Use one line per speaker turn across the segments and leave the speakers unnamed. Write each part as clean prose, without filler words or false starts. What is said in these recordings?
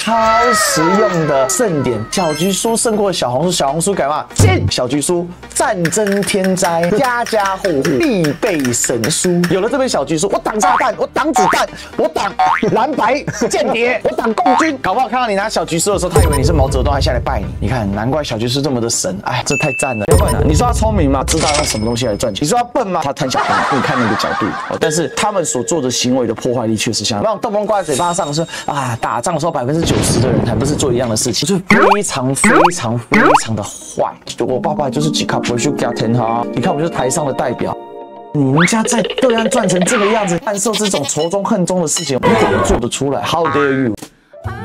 超實用的盛典。小橘書勝過小紅書，小紅書改嘛？小橘書戰爭天災，家家戶戶必備神書。有了這本小橘書，我擋炸彈，我擋子彈，我擋藍白間諜，我擋共軍。搞不好看到你拿小橘書的時候，他以為你是毛澤東，還下來拜你。你看，難怪小橘書這麼的神。哎，這太讚了。要問啊，你說他聰明嗎？知道用什麼東西來賺錢。你說他笨嗎？他貪小便宜。你看那個角度，但是他們所做的行為的破壞力確實相當。讓動不動掛在嘴巴上說啊，打仗的時候90%的人還不是做一樣的事情，就是非常的壞。我爸爸就是几卡不会去给他填哈。你看我们就是台上的代表。你们家在对岸賺成這個樣子，販售這種仇中恨中的事情，你怎麼做得出來 ？How dare you?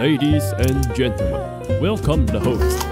Ladies and gentlemen, welcome the host.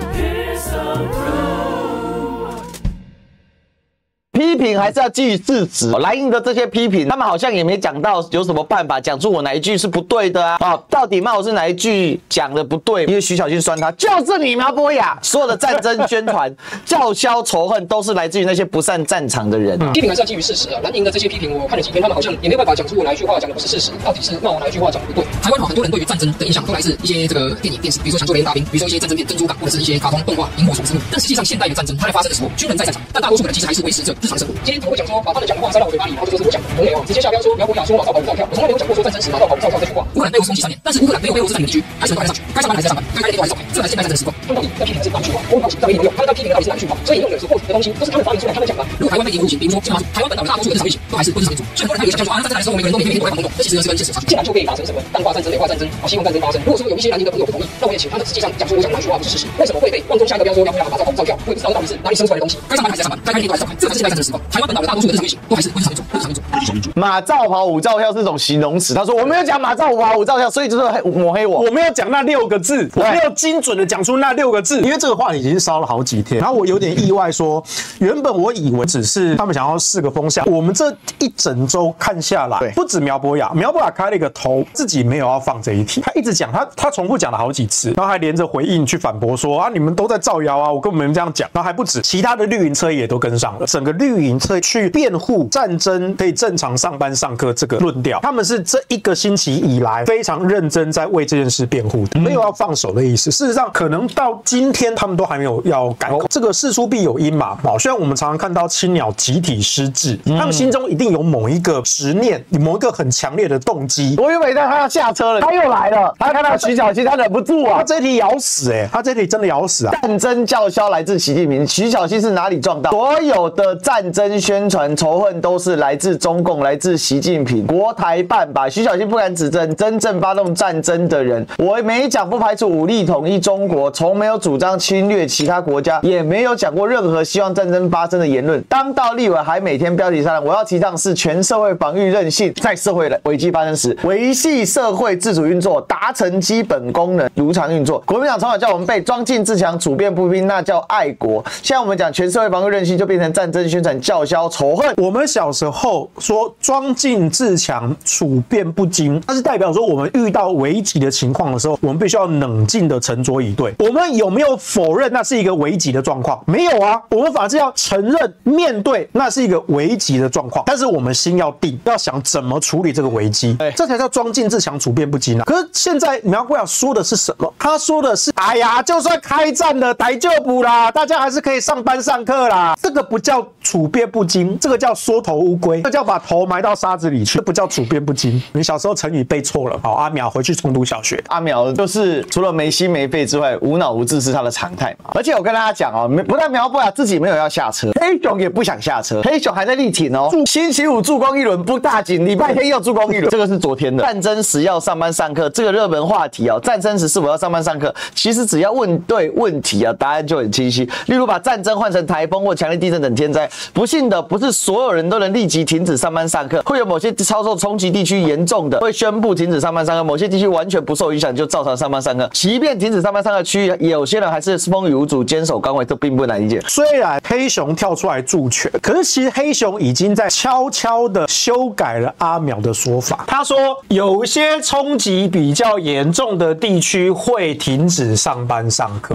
批評還是要繼續制止。藍營的這些批評，他們好像也沒講到有什麼辦法講出我哪一句是不對的啊！到底罵我是哪一句講的不對？因為徐小新酸他，就是你苗博雅，所有的戰爭宣傳、叫囂仇恨，都是來自於那些不上戰場的人。
批評還是要基於事實啊！藍營的這些批評，我看了幾篇，他們好像也沒辦法講出我哪一句話講的不是事實，到底是罵我哪一句話講的不對？台灣很多人對於戰爭的印象都來自一些這個電影、電視，比如說《搶救雷恩大兵》，比如說一些戰爭片《珍珠港》，或者是一些卡通動畫《螢火蟲之墓》。但實際上，現代的戰爭它在發生的時候，軍人在戰場，但大多數人其實還是維持着日常生活。今天怎麼會講說把他們講的話塞到我嘴巴裡，然後就說是我講的？很美哦，直接下標說苗博雅說馬照跑無照跳，我從來沒有講過說戰爭時馬照跑無照跳這句話。烏克蘭被俄攻擊3年，但是烏克蘭沒有被俄羅斯佔領的地區，還是能夠上去，該上班還是在上班，該開的店都還是照開，這才是現代戰爭的時光。他們到底在批評的是哪一句話？我很好奇，在沒有用，他們在批評的到底是哪一句話？所以用的所獲取的東西都是他們發明出來，他們講的。如果台灣被敵人入侵，比如說新馬祖，台灣本島的大多數的日常運行都還是軍事常民族，所以很多人他有想象說啊，那戰爭來的時候，每個人都每天都在跑動，這其實呢是跟現實差距。竟然就可以打成什麼淡化戰爭、美化戰爭、希望戰爭發生。如果說有一些藍營的朋友不同意，那我也請他們實際上講出我講的哪句話不是事實，為什麼會被旺中下一個標說苗博雅馬照跑無照跳？我也不知道到底是哪裡生出來的東西。該上班還是在上班，該開店都還是照開，這才是現代戰爭的時光。台灣本島的大多數的日常運行都還是軍事常民族，日常民族。
馬照跑無照跳是種形容詞，他說我沒有講馬照跑無照跳，所以就是抹黑我。
我沒有講那6個字，我沒有精準的講出那6個字，因為這個話題已經燒了好幾天。然後我有點意外說，原本我以為只是他們想要試個風向，我們這一整周看下來，不止苗博雅開了一個頭，自己沒有要放這一題，他一直講，他重複講了好幾次，然後還連着回應去反駁說啊，你們都在造謠啊，我根本沒這樣講。然後還不止，其他的綠營車也都跟上了，整個綠營車去辯護戰爭可以正常上班上課這個論調，他們是這1個星期以來非常認真在為這件事辯護的，沒有要放手的意思。事實上，可能到今天他們都還沒有要改口。這個事出必有因嘛。雖然我們常常看到青鳥集體失智，他們心中一定有某一個執念，某一個很強烈的動機。
我以為他要下車了，他又來了，他看到徐小新，他忍不住啊，
他這一題咬死他這一題真的咬死啊！
戰爭叫囂來自習近平，徐小新是哪裡撞到？所有的戰爭宣傳仇恨都是來自中共，來自習近平。國台辦吧，徐小新不敢指證真正發動戰爭的人。我沒講不排除武力統一中國，從沒有主張侵略其他國家，也沒有講過任何希望戰爭發生的言論。當到立委還每天標題殺人，我要提倡是全社會防禦韌性，在社會危機發生時維繫社會自主運作，達成基本功能如常運作。國民黨從小叫我們背莊敬自強，處變不驚，那叫愛國。現在我們講全社會防禦韌性，就變成戰爭宣傳，叫囂仇恨。
我們小時候說莊敬自強，處變不驚，那是代表說我們遇到危急的情況的時候，我們必須要冷靜的沉着以對。我們有沒有否認那是一個危急的狀況？沒有啊，我們反而是要承認面對那是一個危急的狀況，但是我們心要定，要想怎麼處理這個危機，這才叫莊敬自強，處變不驚啊。可是現在苗博雅說的是什麼？他說的是，哎呀，就算開戰了，逮就捕啦，大家還是可以上班上課啦。這個不叫處變不驚，這個叫縮頭烏龜，這叫把頭埋到沙子裡去，這不叫處變不驚。你小時候成語背錯了。好，阿苗回去重讀小學。
阿苗就是除了沒心沒肺之外，無腦無智是他的常態嘛。而且我跟大家講哦，不但苗博雅自己沒有要下車，黑熊也不想下車，黑熊還在力挺哦。星期五助攻一輪不打緊，禮拜天又助攻一輪，這個是昨天的。戰爭時要上班上課，這個熱門話題哦，戰爭時是否要上班上課？其實只要問對問題啊，答案就很清晰。例如把戰爭換成台風或強烈地震等天災，不幸的不是所有人都能立即停止上班上課，會有某些遭受衝擊地區嚴重的會宣布停止上班上課，某些地區完全不受影響就照常上班上課。即便停止上班上課區域，有些人還是風雨無阻堅守崗位，這並不難理解。
雖然黑熊跳出來助拳，可是其實黑熊已經在悄悄的修改了阿苗的說法。他說有些衝擊比較嚴重的地區會停止上班上課，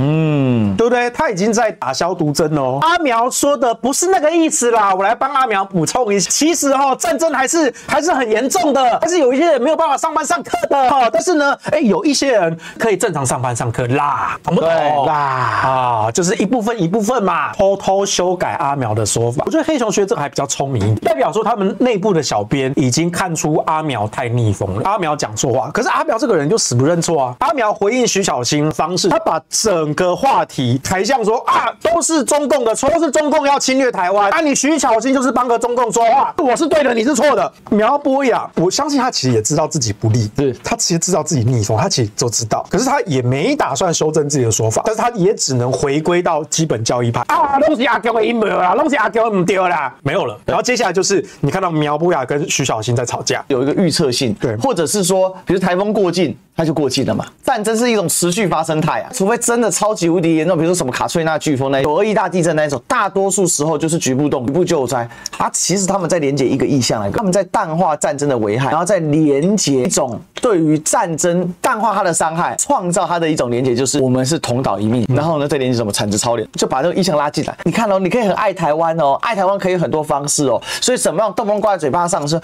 對不對？他已經在打消毒針哦。阿苗說的不是那個意思實啦，我來幫阿苗補充一下，其實戰爭還是很嚴重的，還是有一些人沒有辦法上班上課的但是呢，有一些人可以正常上班上課啦，懂不懂啦？就是一部分嘛，偷偷修改阿苗的說法。我覺得黑熊學這個還比較聰明一點，代表說他們內部的小編已經看出阿苗太逆風了，阿苗講錯話，可是阿苗這個人就死不認錯啊。阿苗回應徐小新方式，他把整個話題抬向說都是中共的錯，都是中共要侵略台灣你徐小新就是幫個中共說話，我是對的，你是錯的。苗博雅，我相信他其實也知道自己不利，他其實知道自己逆風，他其實都知道，可是他也沒打算修正自己的說法，但是他也只能回歸到基本教義派都是阿強的陰謀啦，都是阿强不對啦，沒有了。然後接下來就是你看到苗博雅跟徐小新在吵架，
有一個預測性，对，或者是說，比如台風過境。它就過境了嘛。戰爭是一種持續發生態除非真的超級無敵嚴重，比如說什麼卡翠娜颶風那921大地震那一種，大多數時候就是局部動、局部救災。其實他們在連接一個意象來，他們在淡化戰爭的危害，然後再連接一種對於戰爭淡化它的傷害，創造它的一種連接，就是我們是同島一命。然後呢，再連接什麼產值超聯，就把這個意象拉進來。你看你可以很愛台灣愛台灣可以有很多方式所以什麼樣動不動掛在嘴巴上說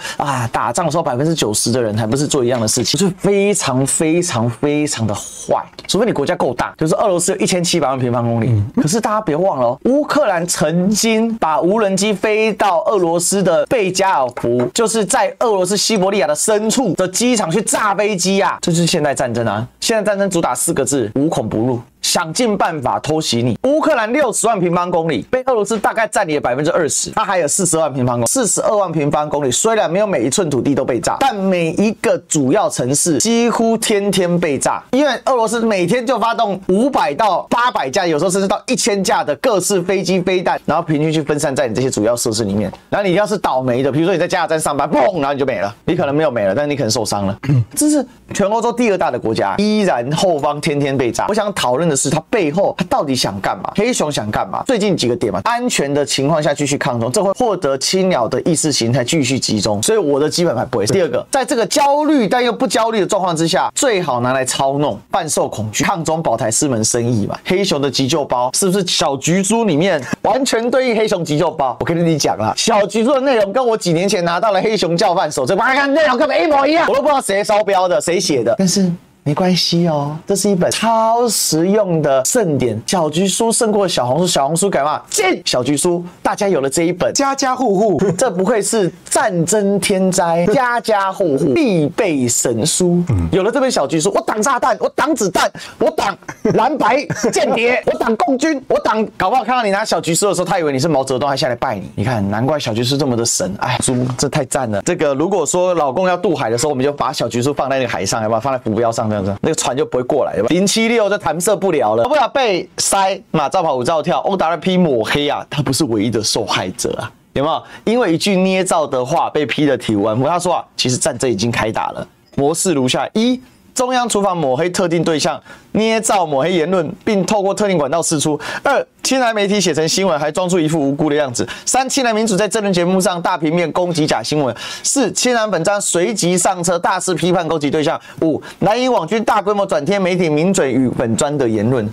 打仗的時候90%的人還不是做一樣的事情，就非常的壞，除非你國家夠大，就是俄羅斯有1700萬平方公里。可是大家別忘了烏克蘭曾經把無人機飛到俄羅斯的貝加爾湖，就是在俄羅斯西伯利亞的深處的機場去炸飛機這就是現代戰爭現代戰爭主打4個字：無孔不入。想盡辦法偷襲你。烏克蘭60萬平方公里，被俄羅斯大概佔領了20%，它還有42萬平方公里，42万平方公里。雖然沒有每一寸土地都被炸，但每一個主要城市幾乎天天被炸，因為俄羅斯每天就發動500到800架，有時候甚至到1000架的各式飛機飛彈，然後平均去分散在你這些主要設施裡面。然後你要是倒霉的，比如說你在加油站上班，砰，然後你就沒了。你可能沒有沒了，但是你可能受傷了。這是全歐洲第2大的國家，依然後方天天被炸。我想討論的是，他背後他到底想幹嘛？黑熊想幹嘛？最近幾個點嘛，安全的情況下繼續抗中，這會獲得青鳥的意識形態繼續集中，所以我的基本盤不會。第二個，在這個焦慮但又不焦慮的狀況之下，最好拿來操弄、販售恐懼、抗中保台是門生意嘛。黑熊的急救包是不是小橘豬裡面完全對應黑熊急救包？我跟你講啦，小橘豬的內容跟我幾年前拿到了黑熊教範手冊，看內容根本一模一樣，我都不知道誰燒標的，誰寫的，但是。沒關係這是一本超實用的聖典，小橘書勝過小紅書，小紅書改嘛進小橘書，大家有了這一本，家家戶戶，這不愧是戰爭天災，家家戶戶必備神書。有了這本小橘書，我擋炸彈，我擋子彈，我擋藍白間諜，我擋共軍，我擋，搞不好看到你拿小橘書的時候，他以為你是毛澤東，還下來拜你。你看，難怪小橘書這麼的神，哎，豬，這太讚了。這個如果說老公要渡海的時候，我們就把小橘書放在那個海上，要不要放在浮標上？那個船就不會過來了吧？076就彈射不了了，不然被塞馬照跑舞照跳，翁達瑞批抹黑他不是唯一的受害者有沒有？因為一句捏造的話被批了體無完膚。他說其實戰爭已經開打了，模式如下：一、中央廚房抹黑特定對象，捏造抹黑言論，並透過特定管道釋出；二、親藍媒體寫成新聞，還裝出一副無辜的樣子；三、親藍民主在政論節目上大平面攻擊假新聞；四、親藍本章隨即上車，大肆批判攻擊對象；五、藍營網軍大規模轉貼媒體名嘴與粉專的言論。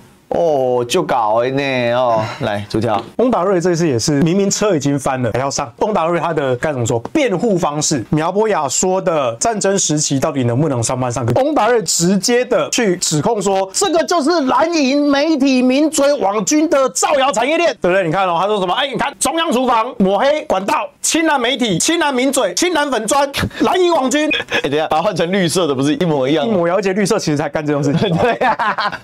就搞呢來主條，翁達瑞這次也是明明車已經翻了還要上。翁達瑞他的該怎麼說辯護方式？苗博雅說的戰爭時期到底能不能上班上課？翁達瑞直接的去指控說，這個就是藍營媒體名嘴網軍的造謠產業鏈，對不對？你看他說什麼？你看中央廚房抹黑管道，親藍媒體、親藍名嘴、親藍粉專、藍營網軍。等一下把它換成綠色的，不是一模一樣？一模一樣，而且綠色其實才幹這種事情。對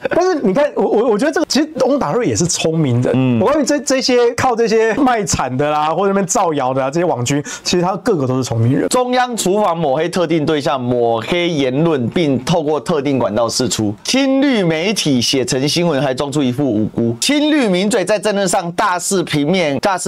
但是你看我覺得這個其實翁達瑞也是聰明的。我關於這些靠這些賣慘的啦，或者那邊造謠的這些網軍，其實他個個都是聰明人。中央廚房抹黑特定對象，抹黑言論，並透過特定管道釋出。親綠媒體寫成新聞，還裝出一副無辜。親綠名嘴在政論上大肆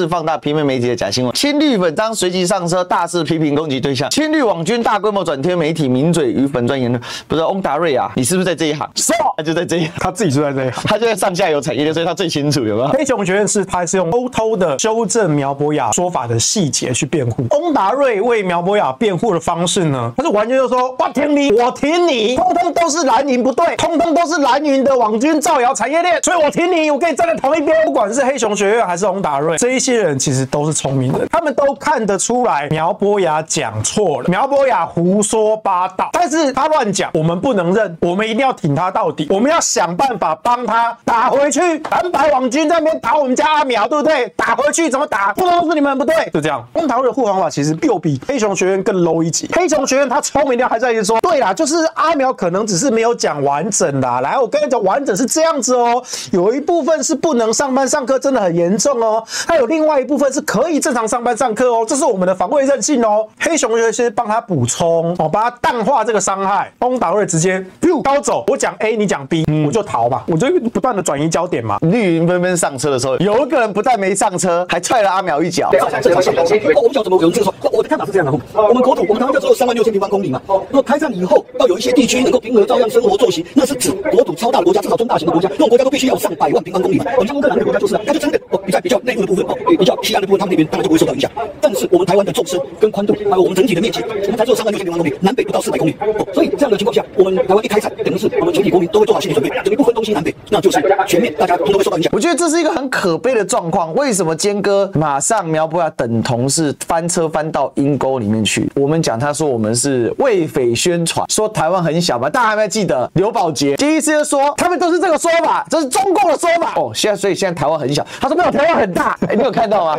放大平面媒體的假新聞。親綠粉章隨即上車，大肆批評攻擊對象。親綠網軍大規模轉貼媒體名嘴與粉專言論。不是翁達瑞你是不是在這一行？是，他就在這一行，他自己就在這一行。他就在上下游產業鏈，所以他最清楚有沒有？
黑熊學院是他是用偷偷的修正苗博雅說法的細節去辯護。翁達瑞為苗博雅辯護的方式呢，他是完全就說我挺你，我挺你，通通都是藍營不對，通通都是藍營的網軍造謠產業鏈，所以我挺你，我跟你站在同一邊。不管是黑熊學院還是翁達瑞，這一些人其實都是聰明人，他們都看得出來苗博雅講錯了，苗博雅胡說八道，但是他亂講，我們不能認，我們一定要挺他到底，我們要想辦法幫他打回去。藍白網軍在那邊打我們家阿苗，對不對？打回去怎麼打？不都是你們不对，就這樣。翁達瑞的護航法其實又比黑熊學院更 low 一級。黑熊學院他聰明的還在於說，對啦，就是阿苗可能只是沒有講完整啦。來，我跟你講，完整是這樣子哦，有一部分是不能上班上課，真的很嚴重哦。還有另外一部分是可以正常上班上課哦，這是我們的防衛韌性哦。黑熊學院先幫他補充哦，幫他淡化這個傷害。翁達瑞直接高走，我講 A， 你講 B，我就逃吧，我就不斷的轉移焦點嘛。
綠營紛紛上車的時候，有一個人不但沒上車，還踹了阿苗一腳。
我們叫怎麼有這個說？我的看法是這樣的，我們國土，我們台灣就只有36000平方公里嘛。那開戰以後，要有一些地區能夠平和照樣生活作息，那是指國土超大的國家，至少中大型的國家，那種國家都必須要上100萬平方公里嘛。你像烏克蘭的國家就是，它就真的比較內陸的部分比較西岸的部分，他們那邊當然就不會受到影響。但是我們台灣的縱深跟寬度，還有我們整體的面積，我們才只有36000平方公里，南北不到400公里。所以這樣的情況下，我們台灣一開戰，等於是我們全體國民都會做好心理準備，等於不分東西南北，那就是全面大家都會受到影響。
我覺得這是一個很可悲的狀況。為什麼堅哥馬上苗博雅等同是翻車翻到陰溝裡面去？我們講他說我們是為匪宣傳，說台灣很小嘛，大家還沒記得劉寶傑第一次就說他們都是這個說法，這是中共的說法哦。所以現在台灣很小，他說沒有，台灣很大。你有看到嗎？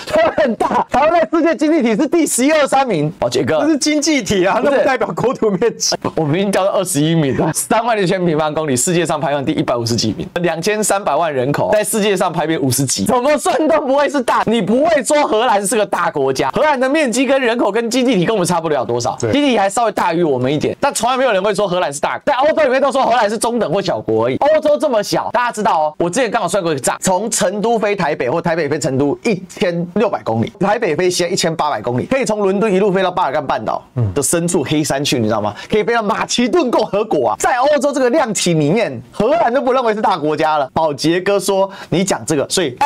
台灣很大，台灣在世界經濟體是第11、23名哦。傑哥，
這是經濟體啊，那不代表國土面積。
我們已經掉到21名了，36000平方公里，世界上排行第150幾名，2300萬人口，在世界上排名50幾，怎麼算都不會是大。你不會說荷蘭是個大國家，荷蘭的面積跟人口跟經濟體跟我們差不了多少，經濟體還稍微大於我們一點，但從來沒有人會說荷蘭是大國，在歐洲裡面都說荷蘭是中等或小國而已。歐洲這麼小，大家知道哦，我之前剛好算過一個賬，從成都飛台北或台北飛成都1600公里，台北飛西安1800公里，可以從倫敦一路飛到巴爾幹半島的深處黑山去，你知道嗎？可以飛到馬其頓共和國啊，在歐洲這個量體裡面，荷蘭都不認為是大國家了。寶傑哥說你講這個，所以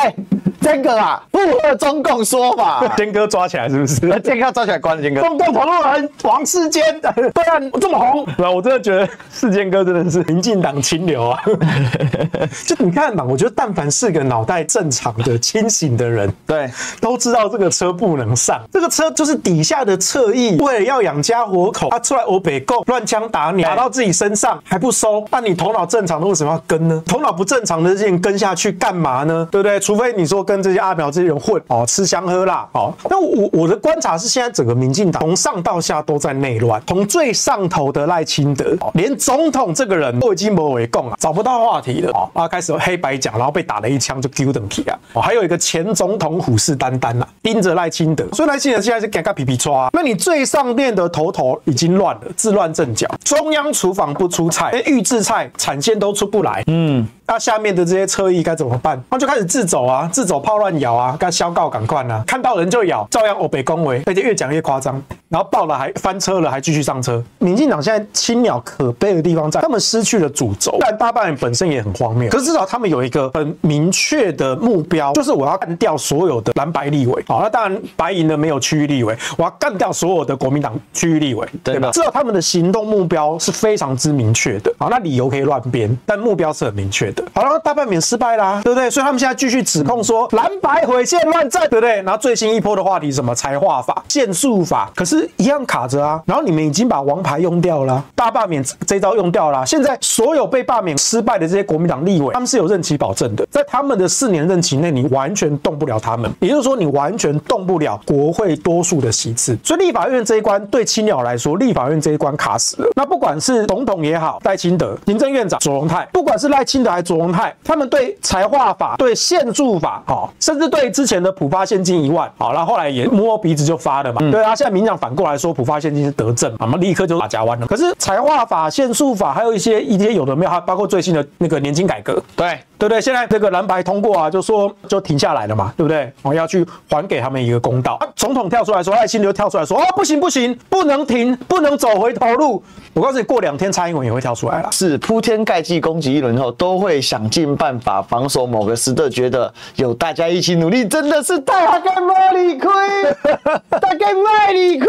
堅哥啊，附和中共說法，
堅哥抓起來是不是？
堅哥抓起來關了堅哥。
中共同路人王世堅，对啊，這麼紅，對啊，我真的覺得世堅哥真的是民進黨清流啊。就你看嘛，我覺得但凡是個腦袋正常的、清醒的人，
對，
都知道這個車不能上。這個車就是底下的側翼，為了要養家活口，他出來歐北共亂槍打鳥，打到自己身上還不收。那你頭腦正常的為什麼要跟呢？頭腦不正常的这些人跟下去幹嘛呢？對不對？除非你說跟這些阿苗這些人混哦，吃香喝辣哦。那我的觀察是，現在整個民進黨從上到下都在內亂，從最上頭的賴清德，連總統這個人都已經沒為共了，找不到話題了啊，開始黑白講，然後被打了一槍就丟等起啊。還有一個前總統虎視眈眈啊，盯着賴清德，所以賴清德現在是給他皮皮抓。那你最上面的頭已經亂了，自亂陣腳，中央廚房不出菜，連預制菜產線都出不來，那下面的這些側翼該怎麼辦？他就開始自走啊，自走炮亂咬啊，該消告趕快啊，看到人就咬，照樣歐北恭維，而且越講越誇張，然後爆了還翻車了，還繼續上車。民進黨現在青鳥可悲的地方在，他們失去了主軸，但大半人本身也很荒謬，可是至少他們有一個很明確的目標，就是我要幹掉所有的藍白立委。好，那當然白銀的沒有區域立委，我要幹掉所有的國民黨區域立委，對吧？至少他們的行動目標是非常之明確的。好，那理由可以亂編，但目標是很明確的。好了，大半免失敗啦，對不對？所以他們現在繼續指控說藍白毀憲亂政，對不对？然後最新一波的話題是什麼財劃法、限速法，可是一樣卡着啊。然後你們已經把王牌用掉了，大罷免這招用掉了。現在所有被罷免失敗的這些國民黨立委，他們是有任期保證的，在他們的4年任期內，你完全動不了他們，也就是說，你完全動不了國會多數的席次。所以立法院這一關對青鳥來說，立法院這一關卡死了。那不管是總統也好，賴清德、行政院長卓榮泰，不管是賴清德還是卓榮泰，他們對財劃法、對限速法，甚至對之前的普發現金1萬，好，然後後來也摸鼻子就發了嘛。對啊，現在民進黨反過來說普發現金是德政，我們立刻就打夾彎了。可是財劃法、限速法，還有一些有的沒有，還包括最新的那個年金改革，對，對不對？現在這個藍白通過啊，就說就停下來了嘛，對不對？我要去還給他們一個公道。總統跳出來說，賴清德跳出來說，不行不行，不能停，不能走回頭路。我告訴你，過2天蔡英文也會跳出來了。是
鋪天蓋地攻擊一輪後，都會想盡辦法防守某個時刻，覺得有大家一起努力，真的是大概沒理虧，大概沒理虧。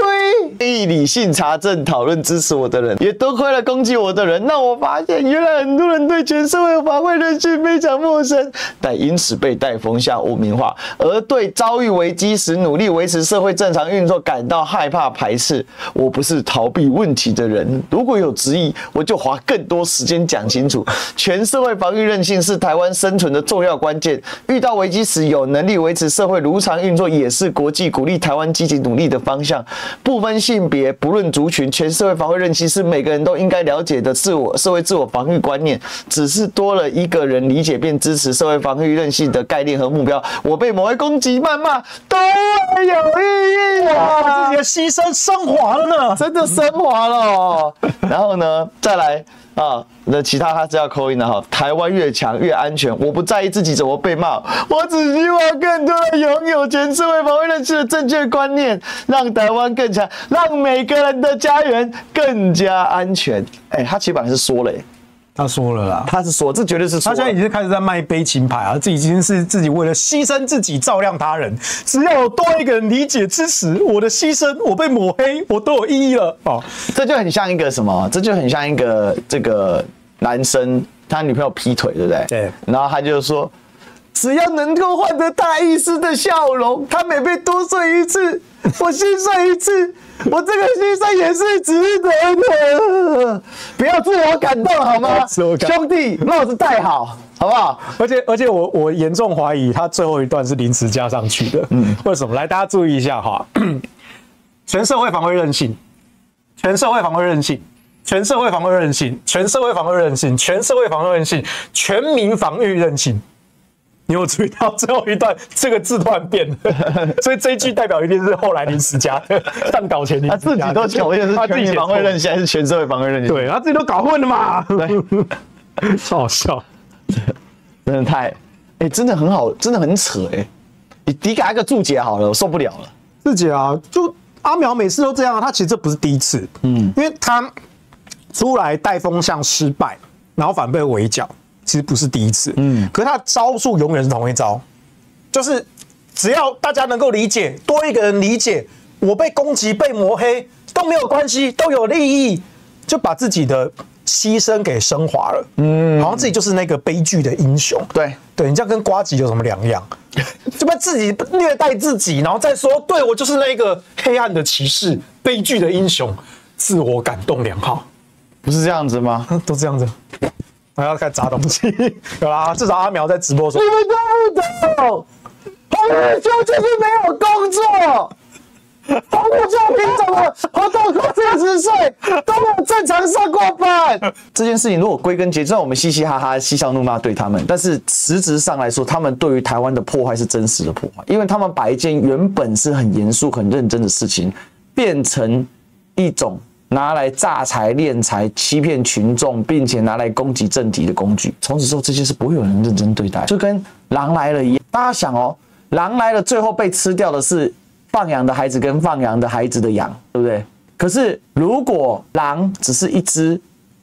以理性查證討論支持我的人，也多虧了攻擊我的人，讓我發現原來很多人對全社會法規人性非常陌生，但因此被帶風向污名化，而對遭遇危機時努力維持社會正常運作感到害怕排斥。我不是逃避問題的人，如果有質疑，我就花更多時間講清楚。全社會防禦韌性是台灣生存的重要關鍵，遇到危機時有能力維持社會如常運作，也是國際鼓勵台灣積極努力的方向。不分性別，不論族群，全社會防禦韌性是每個人都應該了解的社會自我防禦觀念，只是多了一個人理解並支持社會防禦韌性的概念和目標。我被抹黑、攻擊、謾罵都有意義啊！
自己的犧牲升華了呢，
真的升華了哦。然後呢，再來啊，那其他是要扣音的哈。台灣越強越安全，我不在意自己怎麼被罵，我只希望更多人擁有全社會防禦韌性的正確觀念，讓台灣更強，讓每個人的家園更加安全。他其實本來是說了
他說了啦，
他是說，這絕對是說。
他現在已經開始在賣悲情牌啊，這已經是自己為了犧牲自己照亮他人。只要有多一個人理解支持我的犧牲，我被抹黑，我都有意義了。哦，
這就很像一個什麼？這就很像一個這個男生他女朋友劈腿，对不对？
對。
然後他就說，只要能夠換得大醫師的笑容，他每被多睡一次，我心碎一次。我這個犧牲也是值得的，不要自我感動好嗎？兄弟，帽子戴好，好不好？
而且我嚴重懷疑他最後一段是臨時加上去的。為什麼？來，大家注意一下哈，全社會防衛韌性，全社會防衛韌性，全社會防衛韌性，全社會防衛韌性，全社會防衛韌性，全民防禦韌性。你有注意到最後一段這個字突然變了，所以這一句代表一定是後來臨時加的，上稿前臨時加的。
他自己都搞混是全民防衛韌性還是全社會防衛韌性？
對，他自己都搞混了嘛。
對，
超好笑，
真的太，真的很好，真的很扯你给他一個注解好了，我受不了了。
注解啊，就阿苗每次都這樣啊，他其實這不是第一次，因為他出來帶風向失敗，然後反被圍剿。其實不是第一次，可是他的招數永遠是同一招，就是只要大家能夠理解，多一個人理解，我被攻擊、被抹黑都沒有關係，都有利益，就把自己的犧牲給升華了，好像自己就是那個悲劇的英雄。對，你這樣跟呱吉有什麼兩樣？就把自己虐待自己，然後再說，對我就是那個黑暗的騎士、悲劇的英雄，自我感動良好，
不是這樣子嗎？
都這樣子。還要開始砸東西，有啦，至少阿苗在直播說，
你們都不懂，洪日秋就是沒有工作，洪日秋憑什麼活到40歲都沒有正常上過班？這件事情如果歸根結底，雖然我們嘻嘻哈哈、嬉笑怒罵對他們，但是實質上來說，他們對於台灣的破壞是真實的破壞，因為他們把一件原本是很嚴肅、很認真的事情，變成一種拿來詐財、斂財、欺騙群眾，並且拿來攻擊政敵的工具。從此之後，這些是不會有人認真對待，就跟狼來了一樣。大家想哦，狼來了，最後被吃掉的是放羊的孩子跟放羊的孩子的羊，對不對？可是如果狼只是一隻，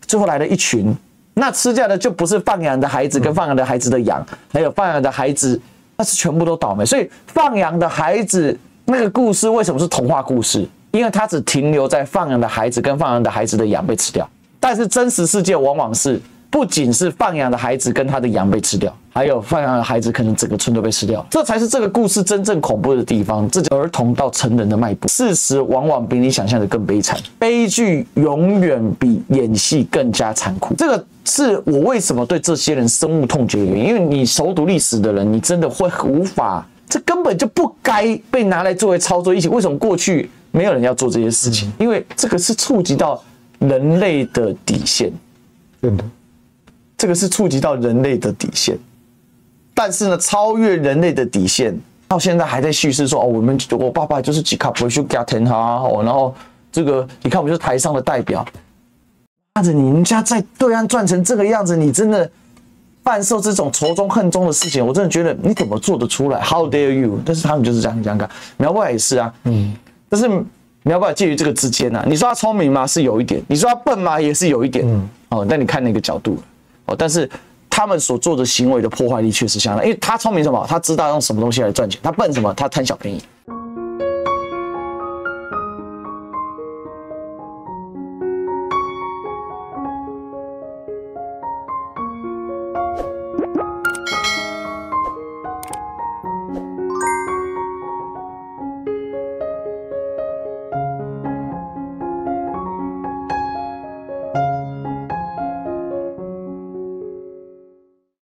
最後來了一群，那吃掉的就不是放羊的孩子跟放羊的孩子的羊，還有放羊的孩子，那是全部都倒霉。所以放羊的孩子那個故事為什麼是童話故事？因為它只停留在放羊的孩子跟放羊的孩子的羊被吃掉，但是真實世界往往是不僅是放羊的孩子跟他的羊被吃掉，還有放羊的孩子可能整個村都被吃掉，這才是這個故事真正恐怖的地方。這叫兒童到成人的脈搏，事實往往比你想象的更悲慘，悲劇永遠比演戲更加殘酷。這個是我為什麼對這些人深惡痛絕的原因，因為你熟讀歷史的人，你真的會無法，這根本就不該被拿來作為操作議題。為什麼過去沒有人要做這些事情？因為這個是觸及到人類的底線，真的，這個是觸及到人類的底線。但是呢，超越人類的底線，到現在還在敘事說哦，我爸爸就是吉卡不去加天哈哦，然後這個你看我們就是台上的代表，媽的，你人家在對岸賺成這個樣子，你真的販售這種仇中恨中的事情，我真的覺得你怎麼做得出來 ？How dare you？ 但是他們就是這樣幹。苗博雅也是啊，但是苗博雅介於這個之間啊。你說他聰明嗎？是有一點。你說他笨嗎？也是有一點。但你看那個角度但是他們所做的行為的破壞力確實相當，因為他聰明什麼？他知道用什麼東西來賺錢。他笨什麼？他貪小便宜。